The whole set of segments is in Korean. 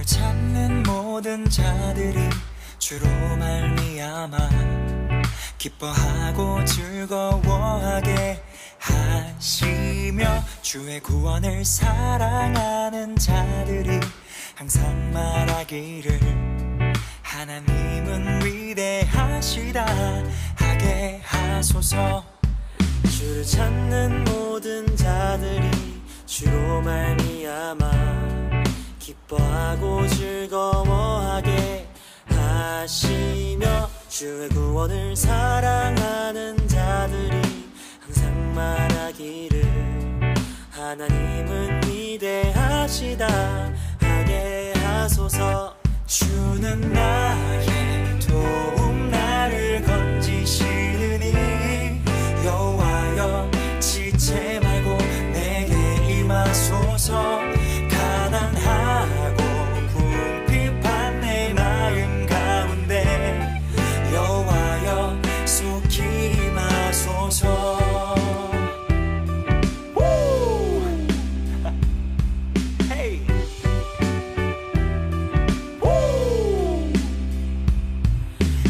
주를 찾는 모든 자들이 주로 말미암아 기뻐하고 즐거워하게 하시며 주의 구원을 사랑하는 자들이 항상 말하기를 하나님은 위대하시다 하게 하소서. 주를 찾는 모든 자들이 주로 말미암아 기뻐하고 즐거워하게 하시며 주의 구원을 사랑하는 자들이 항상 말하기를 하나님은 위대하시다 하게 하소서. 주는 나의 도움 나를 건지시느니 여호와여 지체 말고 내게 임하소서. 가난하고 궁핍한 내 마음 가운데 여호와여 속히 임하소서.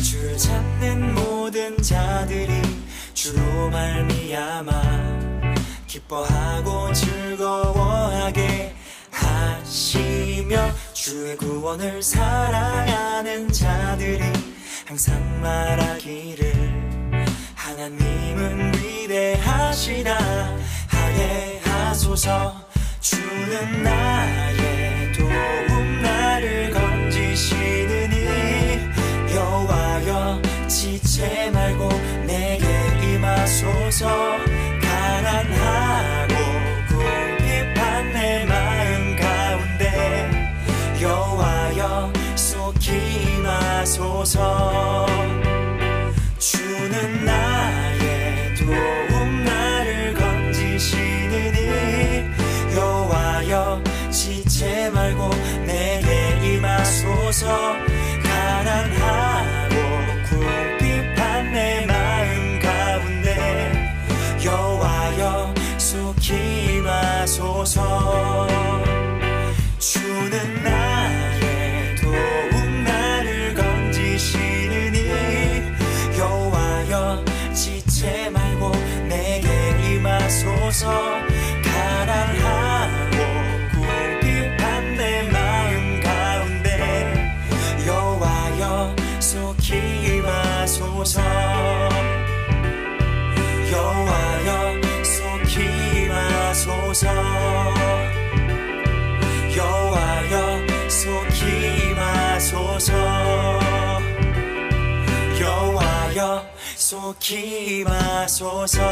주를 찾는 모든 자들이 주로 말미암아 기뻐하고 즐거워하게 하시며 주의 구원을 사랑하는 자들이 항상 말하기를 하나님은 위대하시다 하게 하소서. 주는 나의 도움 나를 건지시느니 여호와여 지체 말고 내게 임하소서. 가난하고 궁핍한 내 마음 가운데 여호와여 속히 임하소서. 주는 나의 도움 나를 건지시느니 여호와여 지체 말고 내게 임하소서. 가난하고 궁핍한 내 마음 가운데 여호와여 속히 임하소서. 주는 나의 도움 나를 건지시느니 여호와여 지체 말고 내게 임하소서. 가난하고 궁핍한 내 마음 가운데 여호와여 속히 임하소서. 여호와여 속히 임하소서. 여호와여 속히 임하소서. 여호와여 속히 임하소서.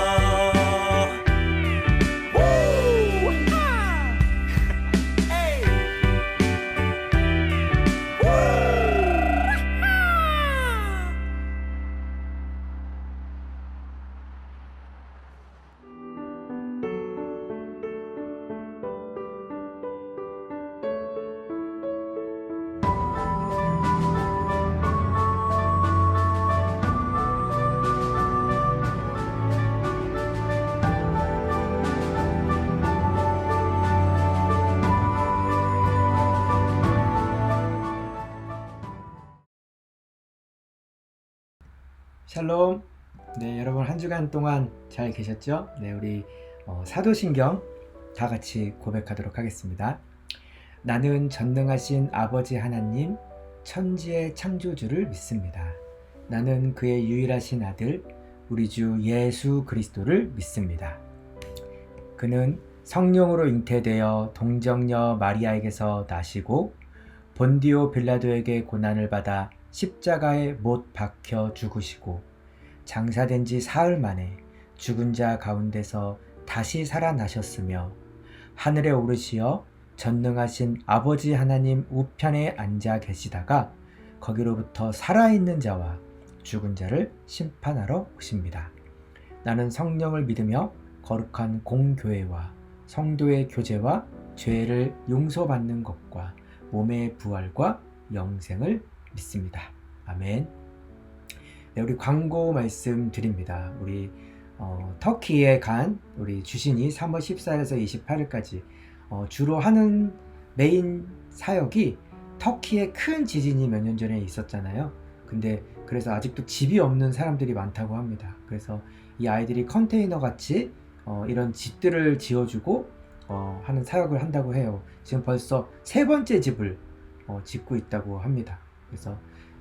샬롬. 네, 여러분 한 주간 동안 잘 계셨죠? 네, 우리 사도신경 다 같이 고백하도록 하겠습니다. 나는 전능하신 아버지 하나님, 천지의 창조주를 믿습니다. 나는 그의 유일하신 아들, 우리 주 예수 그리스도를 믿습니다. 그는 성령으로 잉태되어 동정녀 마리아에게서 나시고 본디오 빌라도에게 고난을 받아 십자가에 못 박혀 죽으시고 장사된 지 사흘 만에 죽은 자 가운데서 다시 살아나셨으며 하늘에 오르시어 전능하신 아버지 하나님 우편에 앉아 계시다가 거기로부터 살아있는 자와 죽은 자를 심판하러 오십니다. 나는 성령을 믿으며 거룩한 공교회와 성도의 교제와 죄를 용서받는 것과 몸의 부활과 영생을 믿습니다. 아멘. 네, 우리 광고 말씀 드립니다. 우리 터키에 간 우리 주신이 3월 14일에서 28일까지 주로 하는 메인 사역이 터키에 큰 지진이 몇 년 전에 있었잖아요. 근데 그래서 아직도 집이 없는 사람들이 많다고 합니다. 그래서 이 아이들이 컨테이너 같이 이런 집들을 지어주고 하는 사역을 한다고 해요. 지금 벌써 3번째 집을 짓고 있다고 합니다. 그래서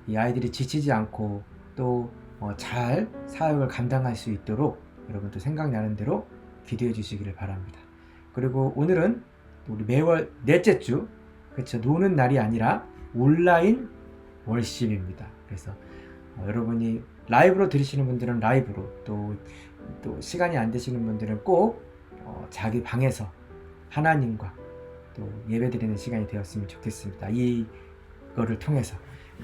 이 아이들이 지치지 않고 또 잘 사역을 감당할 수 있도록 여러분도 생각나는 대로 기도해 주시기를 바랍니다. 그리고 오늘은 우리 매월 넷째 주, 그렇죠, 노는 날이 아니라 온라인 월십입니다. 그래서 여러분이 라이브로 들으시는 분들은 라이브로, 또 시간이 안 되시는 분들은 꼭 자기 방에서 하나님과 또 예배드리는 시간이 되었으면 좋겠습니다. 이거를 통해서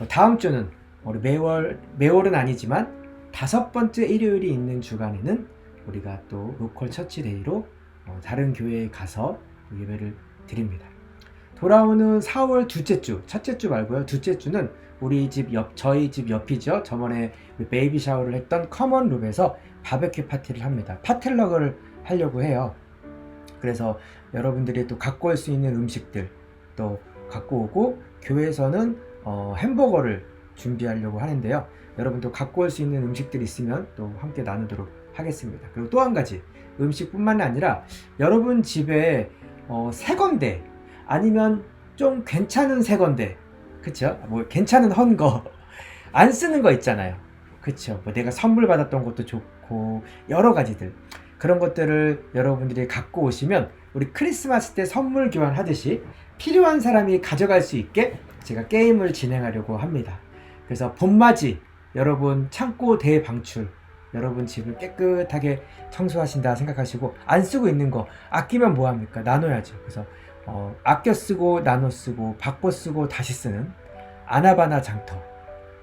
다음 주는 우리 매월은 아니지만 5번째 일요일이 있는 주간에는 우리가 또 로컬 처치 데이로 다른 교회에 가서 예배를 드립니다. 돌아오는 4월 둘째 주, 첫째 주 말고요. 둘째 주는 우리 집 저희 집 옆이죠. 저번에 베이비 샤워를 했던 커먼 룸에서 바베큐 파티를 합니다. 파텔럭을 하려고 해요. 그래서 여러분들이 또 갖고 올 수 있는 음식들 또 갖고 오고, 교회에서는 햄버거를 준비하려고 하는데요. 여러분도 갖고 올 수 있는 음식들이 있으면 또 함께 나누도록 하겠습니다. 그리고 또 한 가지, 음식뿐만 아니라 여러분 집에 새건데 아니면 좀 괜찮은 새건데, 그쵸? 뭐 괜찮은 헌거 안 쓰는 거 있잖아요. 그쵸? 뭐 내가 선물 받았던 것도 좋고 여러 가지들, 그런 것들을 여러분들이 갖고 오시면 우리 크리스마스 때 선물 교환하듯이 필요한 사람이 가져갈 수 있게 제가 게임을 진행하려고 합니다. 그래서 봄맞이 여러분 창고 대방출, 여러분 집을 깨끗하게 청소하신다 생각하시고, 안 쓰고 있는 거 아끼면 뭐합니까? 나눠야죠. 그래서 아껴 쓰고 나눠 쓰고 바꿔 쓰고 다시 쓰는 아나바나 장터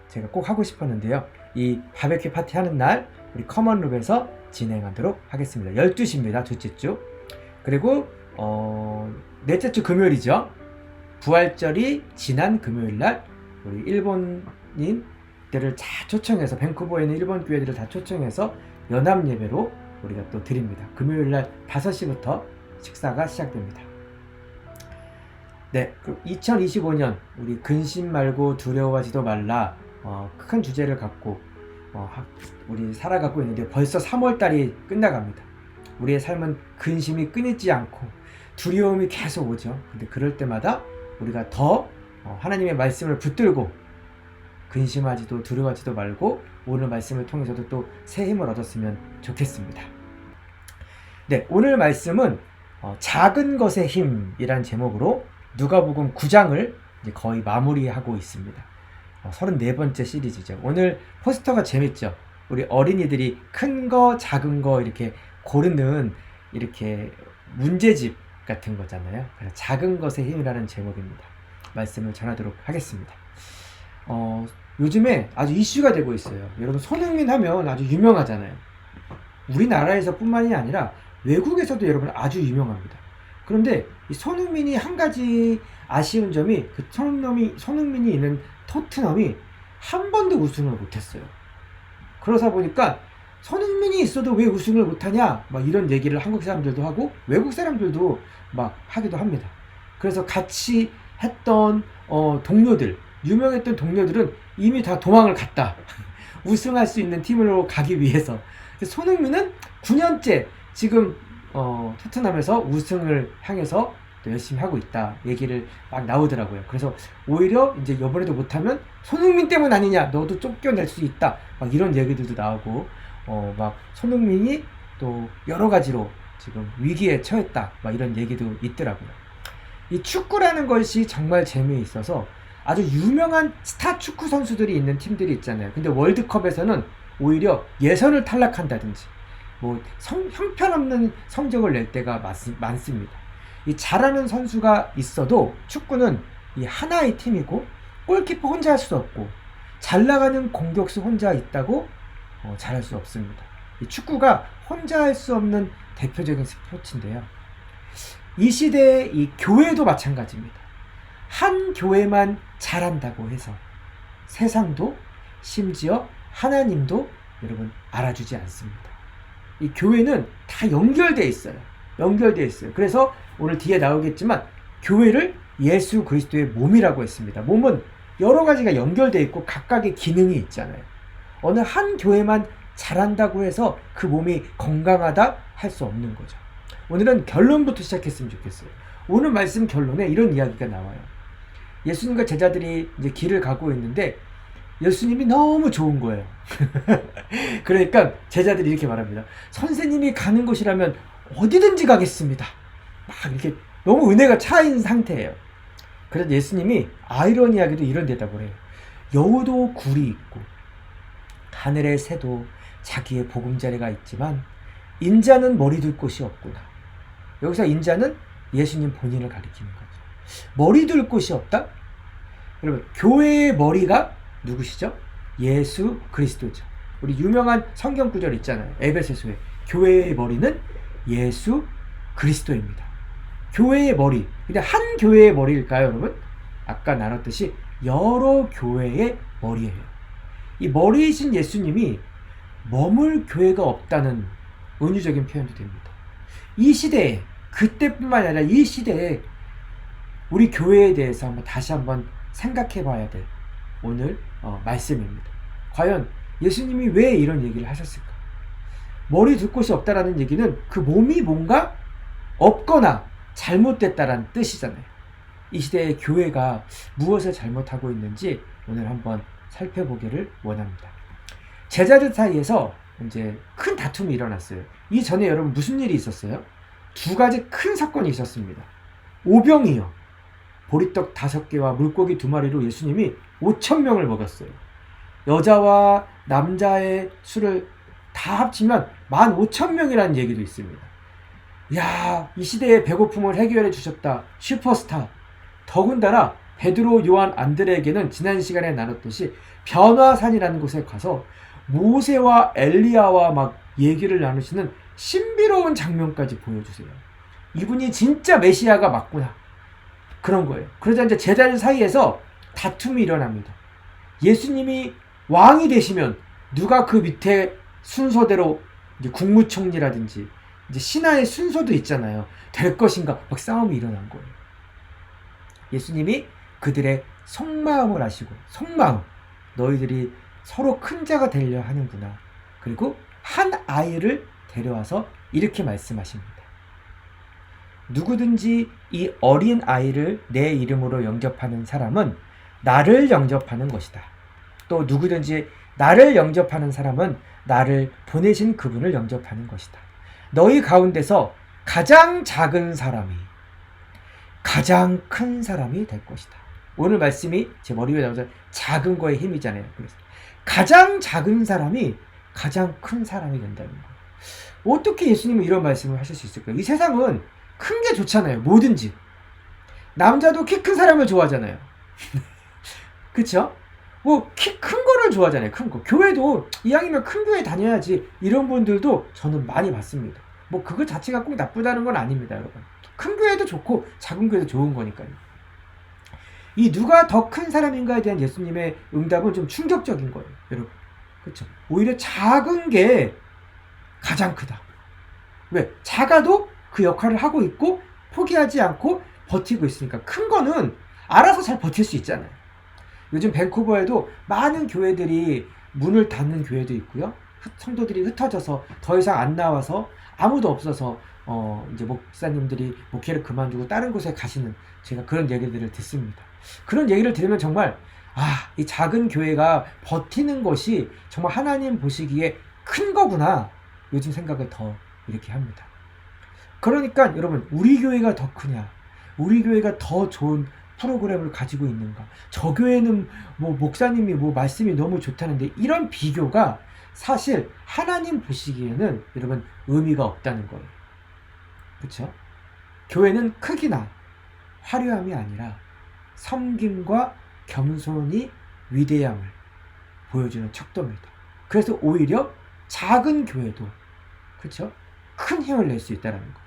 제가 꼭 하고 싶었는데요. 이 바베큐 파티 하는 날 우리 커먼룸에서 진행하도록 하겠습니다. 12시입니다. 둘째 주. 그리고 넷째 주 금요일이죠. 부활절이 지난 금요일 날 우리 일본인들을 다 초청해서, 밴쿠버에 있는 일본 교회들을 다 초청해서 연합 예배로 우리가 또 드립니다. 금요일 날 5시부터 식사가 시작됩니다. 네, 그럼 2025년 우리 근심 말고 두려워하지도 말라, 큰 주제를 갖고 우리 살아가고 있는데 벌써 3월달이 끝나갑니다. 우리의 삶은 근심이 끊이지 않고 두려움이 계속 오죠. 근데 그럴 때마다 우리가 더 하나님의 말씀을 붙들고 근심하지도 두려워하지도 말고 오늘 말씀을 통해서도 또 새 힘을 얻었으면 좋겠습니다. 네, 오늘 말씀은 작은 것의 힘이란 제목으로 누가복음 9장을 이제 거의 마무리하고 있습니다. 34번째 시리즈죠. 오늘 포스터가 재밌죠? 우리 어린이들이 큰 거, 작은 거 이렇게 고르는 이렇게 문제집 같은 거잖아요. 그래서 작은 것의 힘이라는 제목입니다. 말씀을 전하도록 하겠습니다. 요즘에 아주 이슈가 되고 있어요. 여러분, 손흥민 하면 아주 유명하잖아요. 우리나라에서 뿐만이 아니라 외국에서도 여러분 아주 유명합니다. 그런데 이 손흥민이 한 가지 아쉬운 점이, 그 손흥민이 있는 토트넘이 한 번도 우승을 못했어요. 그러다 보니까 손흥민이 있어도 왜 우승을 못하냐, 막 이런 얘기를 한국 사람들도 하고 외국 사람들도 막 하기도 합니다. 그래서 같이 했던 동료들, 유명했던 동료들은 이미 다 도망을 갔다. 우승할 수 있는 팀으로 가기 위해서. 손흥민은 9년째 지금 토트넘에서 우승을 향해서 또 열심히 하고 있다 얘기를 막 나오더라고요. 그래서 오히려 이제 이번에도 못하면 손흥민 때문 아니냐, 너도 쫓겨낼 수 있다, 막 이런 얘기들도 나오고, 막 손흥민이 또 여러 가지로 지금 위기에 처했다, 막 이런 얘기도 있더라고요. 이 축구라는 것이 정말 재미있어서 아주 유명한 스타 축구 선수들이 있는 팀들이 있잖아요. 근데 월드컵에서는 오히려 예선을 탈락한다든지 뭐 형편없는 성적을 낼 때가 많습니다. 이 잘하는 선수가 있어도 축구는 이 하나의 팀이고 골키퍼 혼자 할 수 없고 잘 나가는 공격수 혼자 있다고 잘할 수 없습니다. 이 축구가 혼자 할 수 없는 대표적인 스포츠인데요. 이 시대의 이 교회도 마찬가지입니다. 한 교회만 잘한다고 해서 세상도 심지어 하나님도 여러분 알아주지 않습니다. 이 교회는 다 연결되어 있어요. 그래서 오늘 뒤에 나오겠지만 교회를 예수 그리스도의 몸이라고 했습니다. 몸은 여러 가지가 연결되어 있고 각각의 기능이 있잖아요. 어느 한 교회만 잘한다고 해서 그 몸이 건강하다 할 수 없는 거죠. 오늘은 결론부터 시작했으면 좋겠어요. 오늘 말씀 결론에 이런 이야기가 나와요. 예수님과 제자들이 이제 길을 가고 있는데 예수님이 너무 좋은 거예요. 그러니까 제자들이 이렇게 말합니다. 선생님이 가는 곳이라면 어디든지 가겠습니다. 막 이렇게 너무 은혜가 차인 상태예요. 그래서 예수님이 아이러니하게도 이런 대답을 해요. 여우도 굴이 있고 하늘의 새도 자기의 보금자리가 있지만 인자는 머리 둘 곳이 없구나. 여기서 인자는 예수님 본인을 가리키는 거죠. 머리 둘 곳이 없다? 여러분, 교회의 머리가 누구시죠? 예수 그리스도죠. 우리 유명한 성경 구절 있잖아요. 에베소서에 교회의 머리는 예수 그리스도입니다. 교회의 머리. 근데 한 교회의 머리일까요, 여러분? 아까 나눴듯이 여러 교회의 머리예요. 이 머리이신 예수님이 머물 교회가 없다는 은유적인 표현도 됩니다. 이 시대에, 그때뿐만 아니라 이 시대에 우리 교회에 대해서 다시 한번 생각해 봐야 될 오늘 말씀입니다. 과연 예수님이 왜 이런 얘기를 하셨을까? 머리 둘 곳이 없다라는 얘기는 그 몸이 뭔가 없거나 잘못됐다라는 뜻이잖아요. 이 시대의 교회가 무엇을 잘못하고 있는지 오늘 한번 살펴보기를 원합니다. 제자들 사이에서 이제 큰 다툼이 일어났어요. 이전에 여러분 무슨 일이 있었어요? 두 가지 큰 사건이 있었습니다. 오병이요. 보리떡 5개와 물고기 2마리로 예수님이 5,000명을 먹였어요. 여자와 남자의 수를 다 합치면 15,000명이라는 얘기도 있습니다. 야, 이 시대의 배고픔을 해결해 주셨다. 슈퍼스타. 더군다나 베드로, 요한, 안드레에게는 지난 시간에 나눴듯이 변화산이라는 곳에 가서 모세와 엘리야와 막 얘기를 나누시는 신비로운 장면까지 보여주세요. 이분이 진짜 메시아가 맞구나. 그런 거예요. 그러자 이제 제자들 사이에서 다툼이 일어납니다. 예수님이 왕이 되시면 누가 그 밑에 순서대로 이제 국무총리라든지 이제 신하의 순서도 있잖아요. 될 것인가? 막 싸움이 일어난 거예요. 예수님이 그들의 속마음을 아시고, 속마음, 너희들이 서로 큰 자가 되려 하는구나. 그리고 한 아이를 데려와서 이렇게 말씀하십니다. 누구든지 이 어린 아이를 내 이름으로 영접하는 사람은 나를 영접하는 것이다. 또 누구든지 나를 영접하는 사람은 나를 보내신 그분을 영접하는 것이다. 너희 가운데서 가장 작은 사람이 가장 큰 사람이 될 것이다. 오늘 말씀이 제 머리 위에 나오죠. 작은 거의 힘이잖아요. 그래서 가장 작은 사람이 가장 큰 사람이 된다는 거예요. 어떻게 예수님은 이런 말씀을 하실 수 있을까요? 이 세상은 큰 게 좋잖아요. 뭐든지. 남자도 키 큰 사람을 좋아하잖아요. 그쵸? 뭐 키 큰 거를 좋아하잖아요. 큰 거. 교회도 이왕이면 큰 교회 다녀야지. 이런 분들도 저는 많이 봤습니다. 뭐 그거 자체가 꼭 나쁘다는 건 아닙니다, 여러분. 큰 교회도 좋고 작은 교회도 좋은 거니까요. 이 누가 더 큰 사람인가에 대한 예수님의 응답은 좀 충격적인 거예요, 여러분. 그렇죠? 오히려 작은 게 가장 크다. 왜? 작아도 그 역할을 하고 있고 포기하지 않고 버티고 있으니까. 큰 거는 알아서 잘 버틸 수 있잖아요. 요즘 밴쿠버에도 많은 교회들이 문을 닫는 교회도 있고요. 성도들이 흩어져서 더 이상 안 나와서 아무도 없어서 이제 목사님들이 목회를 그만두고 다른 곳에 가시는, 제가 그런 얘기들을 듣습니다. 그런 얘기를 들으면 정말 이 작은 교회가 버티는 것이 정말 하나님 보시기에 큰 거구나, 요즘 생각을 더 이렇게 합니다. 그러니까 여러분, 우리 교회가 더 크냐, 우리 교회가 더 좋은 프로그램을 가지고 있는가, 저 교회는 뭐 목사님이 뭐 말씀이 너무 좋다는데, 이런 비교가 사실 하나님 보시기에는 여러분 의미가 없다는 거예요. 그렇죠? 교회는 크기나 화려함이 아니라 섬김과 겸손이 위대함을 보여주는 척도입니다. 그래서 오히려 작은 교회도, 그렇죠? 큰 힘을 낼 수 있다는 거죠.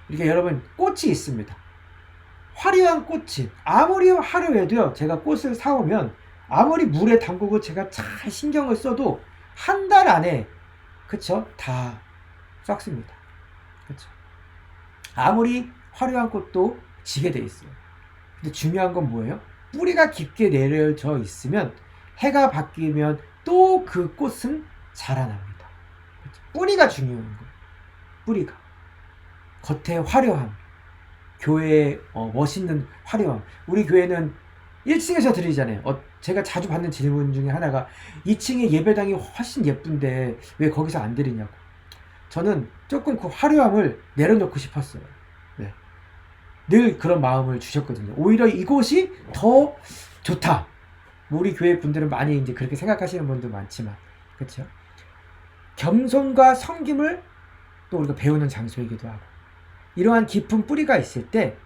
이렇게 여러분, 꽃이 있습니다. 화려한 꽃이 아무리 화려해도요, 제가 꽃을 사오면 아무리 물에 담그고 제가 잘 신경을 써도 한 달 안에, 그쵸? 다 썩습니다. 그쵸? 아무리 화려한 꽃도 지게 돼 있어요. 근데 중요한 건 뭐예요? 뿌리가 깊게 내려져 있으면 해가 바뀌면 또 그 꽃은 자라납니다. 뿌리가 중요한 거예요. 뿌리가. 겉의 화려함, 교회의 멋있는 화려함. 우리 교회는 1층에서 드리잖아요. 제가 자주 받는 질문 중에 하나가 2층에 예배당이 훨씬 예쁜데 왜 거기서 안 드리냐고. 저는 조금 그 화려함을 내려놓고 싶었어요. 네. 늘 그런 마음을 주셨거든요. 오히려 이곳이 더 좋다. 우리 교회 분들은 많이 이제 그렇게 생각하시는 분도 많지만, 그렇죠? 겸손과 섬김을 또 우리가 배우는 장소이기도 하고, 이러한 깊은 뿌리가 있을 때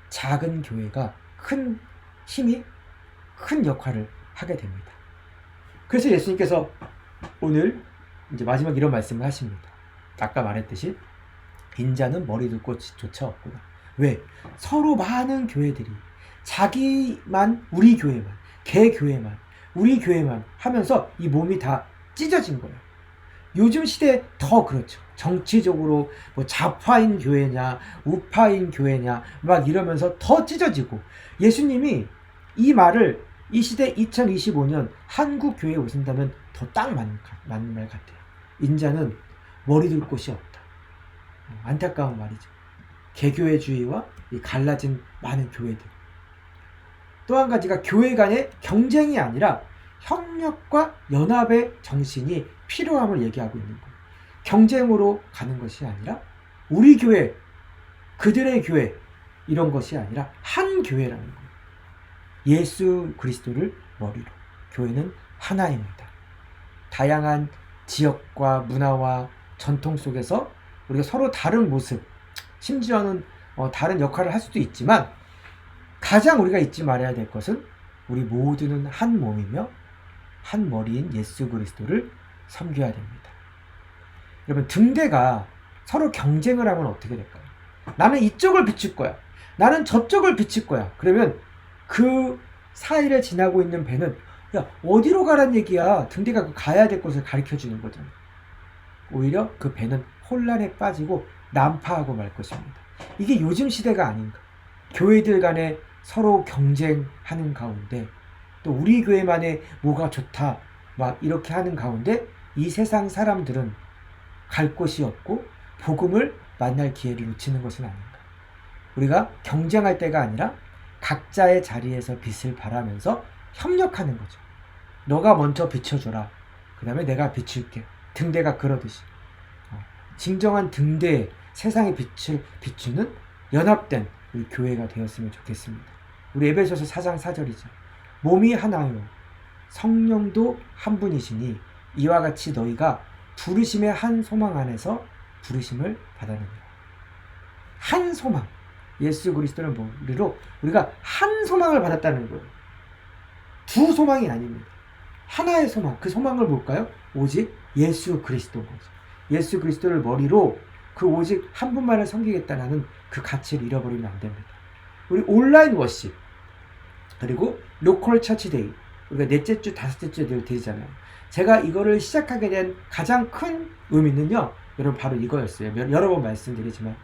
작은 교회가 큰 힘이, 큰 역할을 하게 됩니다. 그래서 예수님께서 오늘 이제 마지막 이런 말씀을 하십니다. 아까 말했듯이 인자는 머리둘 곳조차 없구나. 왜? 서로 많은 교회들이 자기만, 우리 교회만, 걔 교회만, 우리 교회만 하면서 이 몸이 다 찢어진 거예요. 요즘 시대에 더 그렇죠. 정치적으로 뭐 좌파인 교회냐 우파인 교회냐 막 이러면서 더 찢어지고, 예수님이 이 말을 이 시대 2025년 한국 교회에 오신다면 더 딱 맞는 말 같아요. 인자는 머리둘 곳이 없다. 안타까운 말이죠. 개교회주의와 이 갈라진 많은 교회들. 또 한 가지가 교회 간의 경쟁이 아니라 협력과 연합의 정신이 필요함을 얘기하고 있는 거예요. 경쟁으로 가는 것이 아니라 우리 교회, 그들의 교회, 이런 것이 아니라 한 교회라는 거예요. 예수 그리스도를 머리로. 교회는 하나입니다. 다양한 지역과 문화와 전통 속에서 우리가 서로 다른 모습, 심지어는 다른 역할을 할 수도 있지만, 가장 우리가 잊지 말아야 될 것은 우리 모두는 한 몸이며 한 머리인 예수 그리스도를 섬겨야 됩니다. 여러분, 등대가 서로 경쟁을 하면 어떻게 될까요? 나는 이쪽을 비출 거야. 나는 저쪽을 비칠 거야. 그러면 그 사이를 지나고 있는 배는 야, 어디로 가란 얘기야. 등대가 그 가야 될 곳을 가르쳐 주는 거잖아. 오히려 그 배는 혼란에 빠지고 난파하고 말 것입니다. 이게 요즘 시대가 아닌가. 교회들 간에 서로 경쟁하는 가운데, 또 우리 교회만의 뭐가 좋다 막 이렇게 하는 가운데 이 세상 사람들은 갈 곳이 없고 복음을 만날 기회를 놓치는 것은 아닌가. 우리가 경쟁할 때가 아니라 각자의 자리에서 빛을 발하면서 협력하는 거죠. 너가 먼저 비춰줘라. 그 다음에 내가 비출게. 등대가 그러듯이 진정한 등대, 세상의 빛을 비추는 연합된 우리 교회가 되었으면 좋겠습니다. 우리 에베소서 4장 4절이죠. 몸이 하나요 성령도 한 분이시니 이와 같이 너희가 부르심의 한 소망 안에서 부르심을 받았느니라. 한 소망, 예수 그리스도를 머리로 우리가 한 소망을 받았다는 거예요. 두 소망이 아닙니다. 하나의 소망, 그 소망을 뭘까요? 오직 예수 그리스도인 거죠. 예수 그리스도를 머리로 그 오직 한 분만을 섬기겠다는 그 가치를 잃어버리면 안 됩니다. 우리 온라인 워십, 그리고 로컬 처치 데이, 우리가 넷째 주, 다섯째 주 늘 드리잖아요. 제가 이거를 시작하게 된 가장 큰 의미는요, 여러분 바로 이거였어요. 여러 번 말씀드리지만,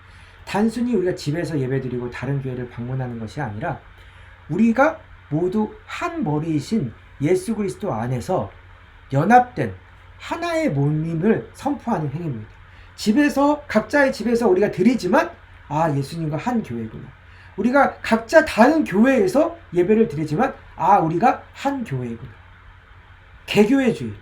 단순히 우리가 집에서 예배드리고 다른 교회를 방문하는 것이 아니라 우리가 모두 한 머리이신 예수 그리스도 안에서 연합된 하나의 몸임을 선포하는 행위입니다. 집에서, 각자의 집에서 우리가 드리지만 예수님과 한 교회구나. 우리가 각자 다른 교회에서 예배를 드리지만 우리가 한 교회구나. 개교회주의,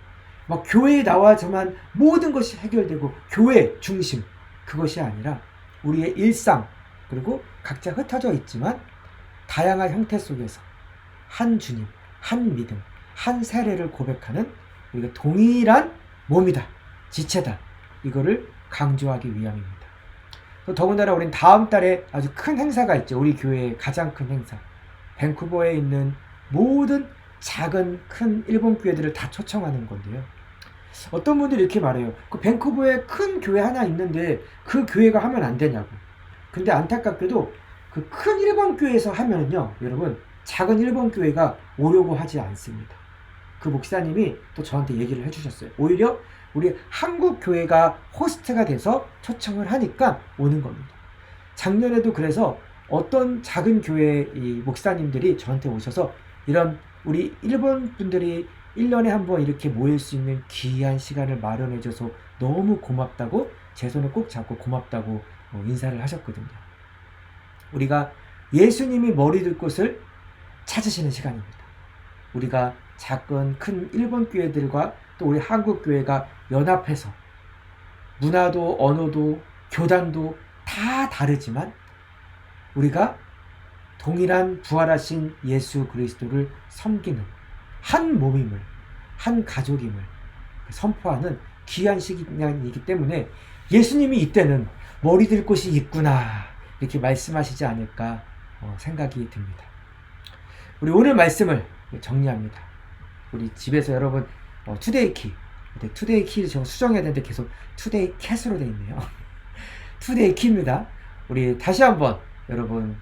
막 교회에 나와야만 모든 것이 해결되고 교회 중심, 그것이 아니라 우리의 일상, 그리고 각자 흩어져 있지만 다양한 형태 속에서 한 주님, 한 믿음, 한 세례를 고백하는 우리가 동일한 몸이다, 지체다, 이거를 강조하기 위함입니다. 또 더군다나 우린 다음 달에 아주 큰 행사가 있죠. 우리 교회의 가장 큰 행사, 밴쿠버에 있는 모든 작은 큰 일본 교회들을 다 초청하는 건데요. 어떤 분들이 이렇게 말해요. 그 밴쿠버에 큰 교회 하나 있는데 그 교회가 하면 안 되냐고. 근데 안타깝게도 그 큰 일본 교회에서 하면은요, 여러분, 작은 일본 교회가 오려고 하지 않습니다. 그 목사님이 또 저한테 얘기를 해주셨어요. 오히려 우리 한국 교회가 호스트가 돼서 초청을 하니까 오는 겁니다. 작년에도 그래서 어떤 작은 교회 이 목사님들이 저한테 오셔서 이런 우리 일본 분들이 1년에 한 번 이렇게 모일 수 있는 귀한 시간을 마련해줘서 너무 고맙다고 제 손을 꼭 잡고 고맙다고 인사를 하셨거든요. 우리가 예수님이 머리 둘 곳을 찾으시는 시간입니다. 우리가 작은 큰 일본 교회들과 또 우리 한국 교회가 연합해서 문화도 언어도 교단도 다 다르지만 우리가 동일한 부활하신 예수 그리스도를 섬기는 한 몸임을, 한 가족임을 선포하는 귀한 시간이기 때문에 예수님이 이때는 머리 들 곳이 있구나 이렇게 말씀하시지 않을까 생각이 듭니다. 우리 오늘 말씀을 정리합니다. 우리 집에서 여러분 투데이 키, 투데이 키를 제가 수정해야 되는데 계속 투데이 캣으로 되어 있네요. 투데이 키입니다. 우리 다시 한번 여러분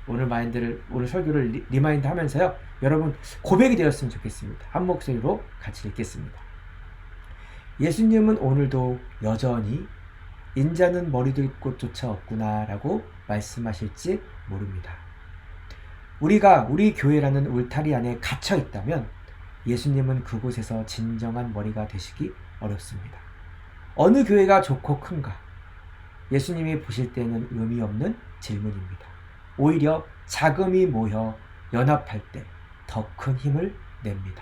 오늘 설교를 리마인드 하면서요. 여러분 고백이 되었으면 좋겠습니다. 한 목소리로 같이 읽겠습니다. 예수님은 오늘도 여전히 인자는 머리 둘 곳조차 없구나 라고 말씀하실지 모릅니다. 우리가 우리 교회라는 울타리 안에 갇혀 있다면 예수님은 그곳에서 진정한 머리가 되시기 어렵습니다. 어느 교회가 좋고 큰가? 예수님이 보실 때는 의미 없는 질문입니다. 오히려 자금이 모여 연합할 때 더 큰 힘을 냅니다.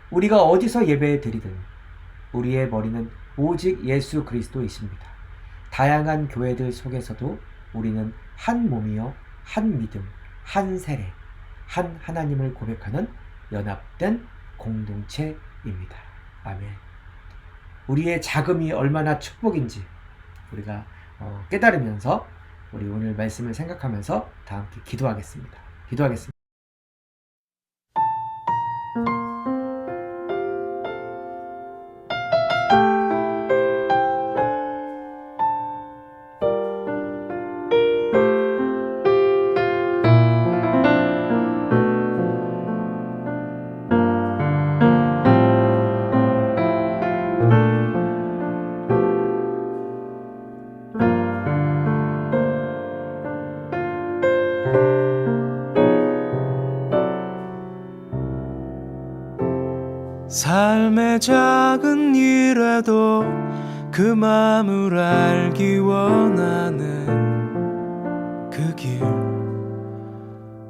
우리가 어디서 예배 드리든 우리의 머리는 오직 예수 그리스도이십니다. 다양한 교회들 속에서도 우리는 한 몸이요, 한 믿음, 한 세례, 한 하나님을 고백하는 연합된 공동체입니다. 아멘. 우리의 자금이 얼마나 축복인지 우리가 깨달으면서 우리 오늘 말씀을 생각하면서 다 함께 기도하겠습니다. 삶의 작은 일에도 그 마음을 알기 원하는 그 길,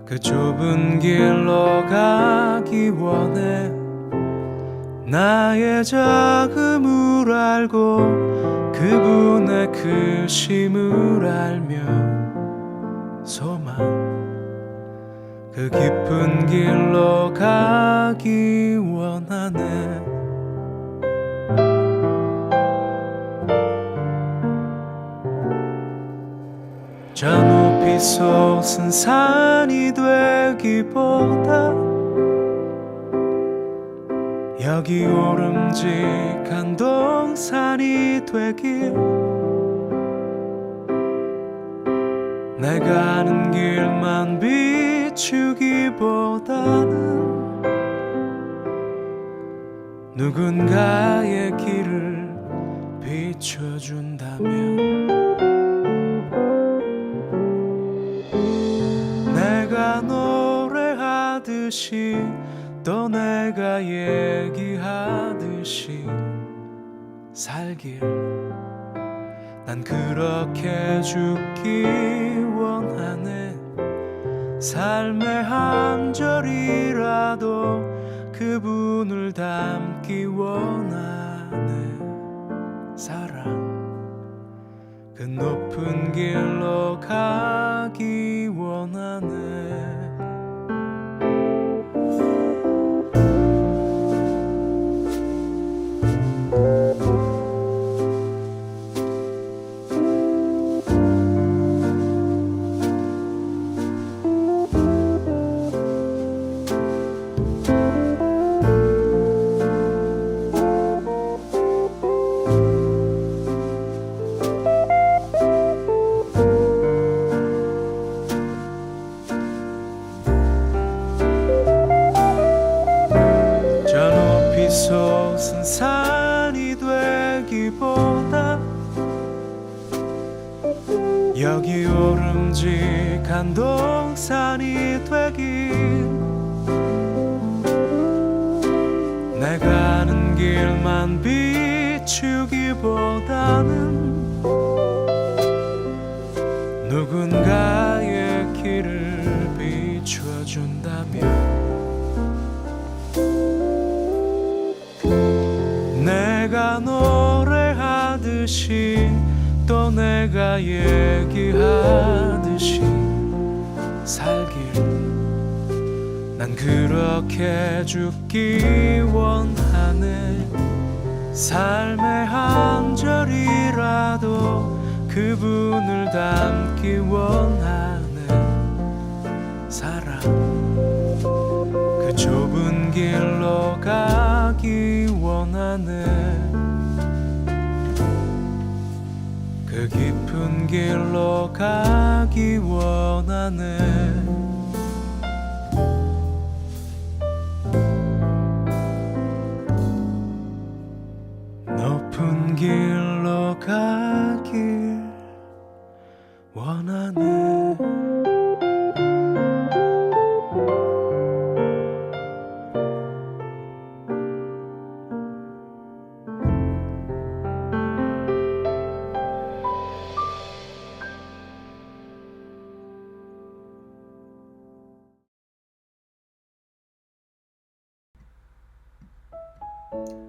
그 좁은 길로 가기 원해. 나의 작음을 알고 그분의 크심을 알며 소망, 그 깊은 길로 가기 원하네. 저 높이 솟은 산이 되기보다 여기 오름직한 동산이 되길, 내가 아는 길만 비추기보다는 누군가의 길을 비춰준다면 내가 노래하듯이 또 내가 얘기하듯이 살길, 난 그렇게 죽기 원하네. 삶의 한 절이라도 그분을 닮기 원하네. 사랑, 그 높은 길로 가기 원하네. 여기 오름직한 동산이 되길 내가 아는 길만 비추기보다는 누군가의 길을 비춰준다면 내가 노래하듯이 또 내가 얘기하듯이 살길 난 그렇게 죽기 원하네. 삶의 한 절이라도 그분을 닮기 원하네. 사랑 그 좁은 길로 가기 원하네. 그 깊은 길로 가기 원하네. 높은 길로 가길 원하네.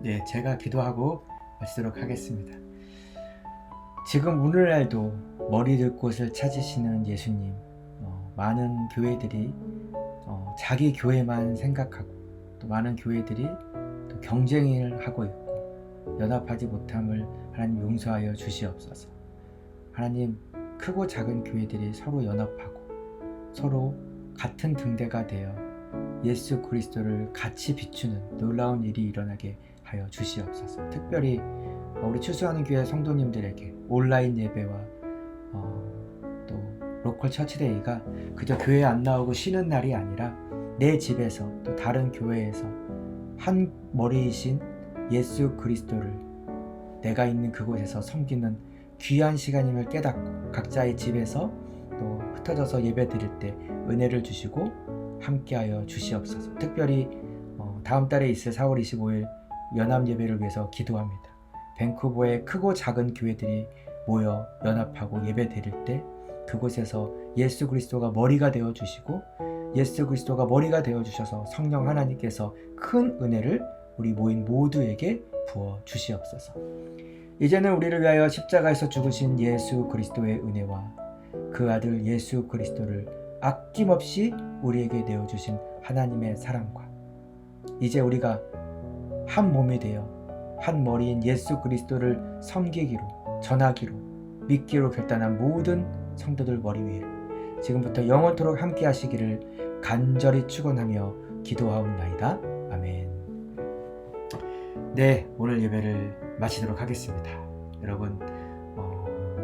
네, 제가 기도하고 마치도록 하겠습니다. 지금 오늘날도 머리들 곳을 찾으시는 예수님, 많은 교회들이 자기 교회만 생각하고 또 많은 교회들이 또 경쟁을 하고 있고 연합하지 못함을 하나님 용서하여 주시옵소서. 하나님, 크고 작은 교회들이 서로 연합하고 서로 같은 등대가 되어 예수 그리스도를 같이 비추는 놀라운 일이 일어나게 하여 주시옵소서. 특별히 우리 추수하는 교회 성도님들에게 온라인 예배와 또 로컬 처치데이가 그저 교회에 안 나오고 쉬는 날이 아니라 내 집에서 또 다른 교회에서 한 머리이신 예수 그리스도를 내가 있는 그곳에서 섬기는 귀한 시간임을 깨닫고 각자의 집에서 또 흩어져서 예배 드릴 때 은혜를 주시고 함께하여 주시옵소서. 특별히 다음 달에 있을 4월 25일 연합 예배를 위해서 기도합니다. 밴쿠버의 크고 작은 교회들이 모여 연합하고 예배 드릴 때 그곳에서 예수 그리스도가 머리가 되어 주시고 예수 그리스도가 머리가 되어 주셔서 성령 하나님께서 큰 은혜를 우리 모인 모두에게 부어 주시옵소서. 이제는 우리를 위하여 십자가에서 죽으신 예수 그리스도의 은혜와 그 아들 예수 그리스도를 아낌없이 우리에게 내어주신 하나님의 사랑과 이제 우리가 한 몸이 되어 한 머리인 예수 그리스도를 섬기기로 전하기로 믿기로 결단한 모든 성도들 머리 위에 지금부터 영원토록 함께 하시기를 간절히 축원하며 기도하옵나이다. 아멘. 네, 오늘 예배를 마치도록 하겠습니다. 여러분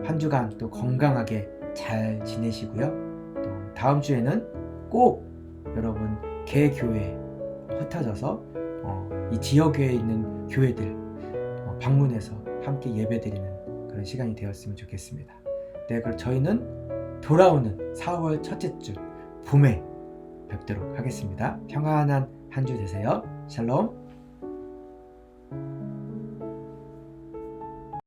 한 주간 또 건강하게 잘 지내시고요. 또 다음 주에는 꼭 여러분 개교회 흩어져서 이 지역에 있는 교회들 방문해서 함께 예배드리는 그런 시간이 되었으면 좋겠습니다. 네, 그럼 저희는 돌아오는 4월 첫째 주 봄에 뵙도록 하겠습니다. 평안한 한 주 되세요. 샬롬.